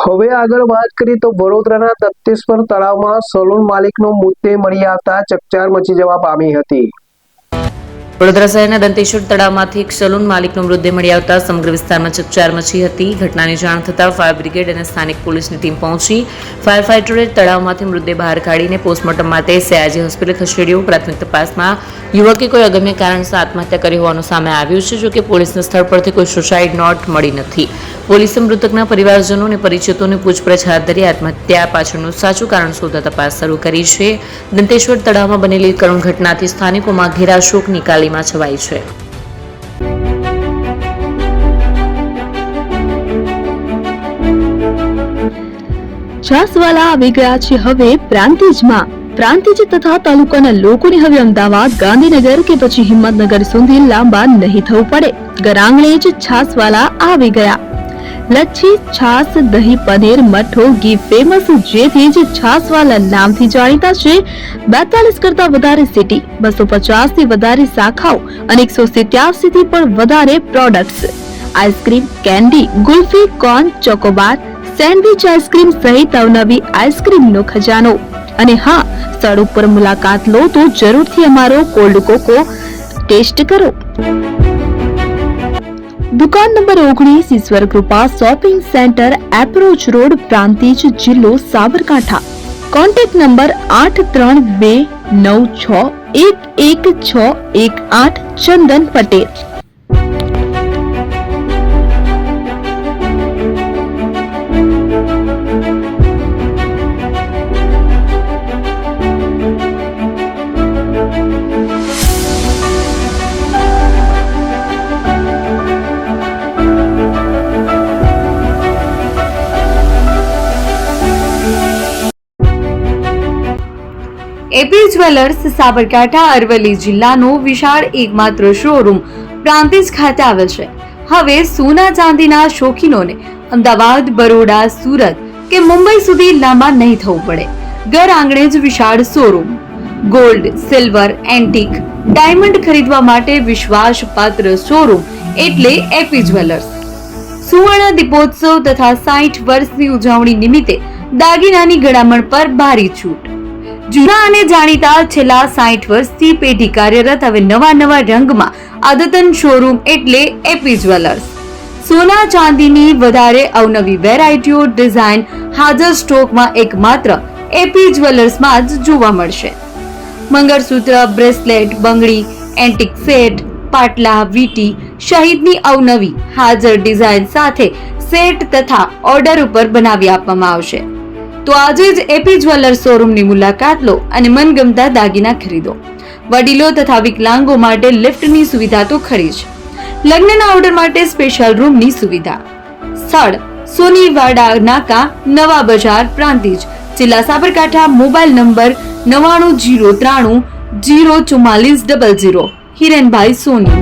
હવે આગળ વાત કરીએ તો વડોદરાના દત્તેશ્વર તળાવમાં સલૂન માલિકનો મૃતદેહ મળી આવતા ચકચાર મચી જવા પામી હતી। વડોદરા શહેરના દંતેશ્વર તળાવમાંથી એક સલૂન માલિકનો મૃતદેહ મળી આવતા સમગ્ર વિસ્તારમાં ચકચાર મચી હતી। ઘટનાની જાણ થતાં ફાયર બ્રિગેડ અને સ્થાનિક પોલીસની ટીમ પહોંચી ફાયર ફાઇટરોએ તળાવમાંથી મૃતદેહ બહાર કાઢીને પોસ્ટમોર્ટમ માટે સયાજી હોસ્પિટલ ખસેડ્યો। પ્રાથમિક તપાસમાં યુવકે કોઈ અગમ્ય કારણસર આત્મહત્યા કરી હોવાનું સામે આવ્યું છે। જોકે પોલીસને સ્થળ પરથી કોઈ સુસાઇડ નોટ મળી નથી। પોલીસે મૃતકના પરિવારજનો અને પરિચિતોની પૂછપરછ હાથ ધરી આત્મહત્યા પાછળનું સાચું કારણ શોધવા તપાસ શરૂ કરી છે। દંતેશ્વર તળાવમાં બનેલી કરુણ ઘટનાથી સ્થાનિકોમાં ઘેરા શોકની કાલીમાં છવાઈ છે। છાસવાલા આવી ગયા છે હવે પ્રાંતિજમાં। પ્રાંતિજ તથા તાલુકાના લોકોને હવે અમદાવાદ, ગાંધીનગર કે પછી હિંમતનગર સુધી લાંબા નહીં થવું પડે। ઘર આંગણે જ છાસવાલા આવી ગયા। લચ્છી, છાસ, દહીં, પનીર, મઠો, ઘી ફેમસ, જેથી જ છાસવાલા નામથી જાણીતા છે। 42 કરતા વધારે સિટી, 250 થી વધારે શાખાઓ અને 187 થી પણ વધારે products. Ice cream, candy, kulfi, corn, Chocobar, sandwich ice cream સહિત અવનવી આઈસ્ક્રીમનો ખજાનો। અને હા, સ્થળ ઉપર મુલાકાત લો તો જરૂરથી અમારો કોલ્ડ કોકો ટેસ્ટ કરો। દુકાન number 19, Ishwar Krupa shopping centre, approach road, Prantij, જિલ્લો Sabarkantha. Contact number 8329611618 Chandan Patel. AP jewellers Sabarkantha Aravalli જિલ્લાનો વિશાળ એકમાત્ર શોરૂમ પ્રાંતિજ ખાતે આવેલ છે। હવે સોના ચાંદીના શોખીનોને અમદાવાદ, બરોડા, સુરત કે મુંબઈ સુધી લાંબા નહીં થવું પડે। ઘર આંગણે જ વિશાળ showroom. Gold, silver, antique, diamond ખરીદવા માટે વિશ્વાસપાત્ર શોરૂમ એટલે એપી જ્વેલર્સ। સુવર્ણ દીપોત્સવ તથા 60 વર્ષની ઉજવણી નિમિત્તે દાગીનાની ગળામણ પર ભારી છૂટ। જૂના અને જાણીતા છેલ્લા 60 વર્ષથી પેઢી કાર્યરત હવે નવા રંગમાં અદ્યતન શોરૂમ એટલે એપી જ્વેલર્સ। સોના ચાંદીની વધારે અવનવી વેરાયટીઓ, ડિઝાઇન હાજર સ્ટોકમાં એકમાત્ર એપી જ્વેલર્સમાં જ જોવા મળશે। મંગળસૂત્ર, બ્રેસલેટ, બંગડી, એન્ટિક સેટ, પાટલા, વીટી સહિતની અવનવી હાજર ડિઝાઇન સાથે સેટ તથા ઓર્ડર ઉપર બનાવી આપવામાં આવશે। તો આજે જ એપી જ્વેલર્સ શોરૂમની મુલાકાત લો અને મનગમતા દાગીના ખરીદો। વડીલો તથા વિકલાંગો માટે લિફ્ટની સુવિધા તો ખરી જ, લગ્નના ઓર્ડર માટે સ્પેશિયલ રૂમની સુવિધા। સ્થળ સોનીવાડા નાકા, નવા બજાર, પ્રાંતિજ, જિલ્લા સાબરકાંઠા। Mobile number 9903004400। હિરેનભાઈ સોની।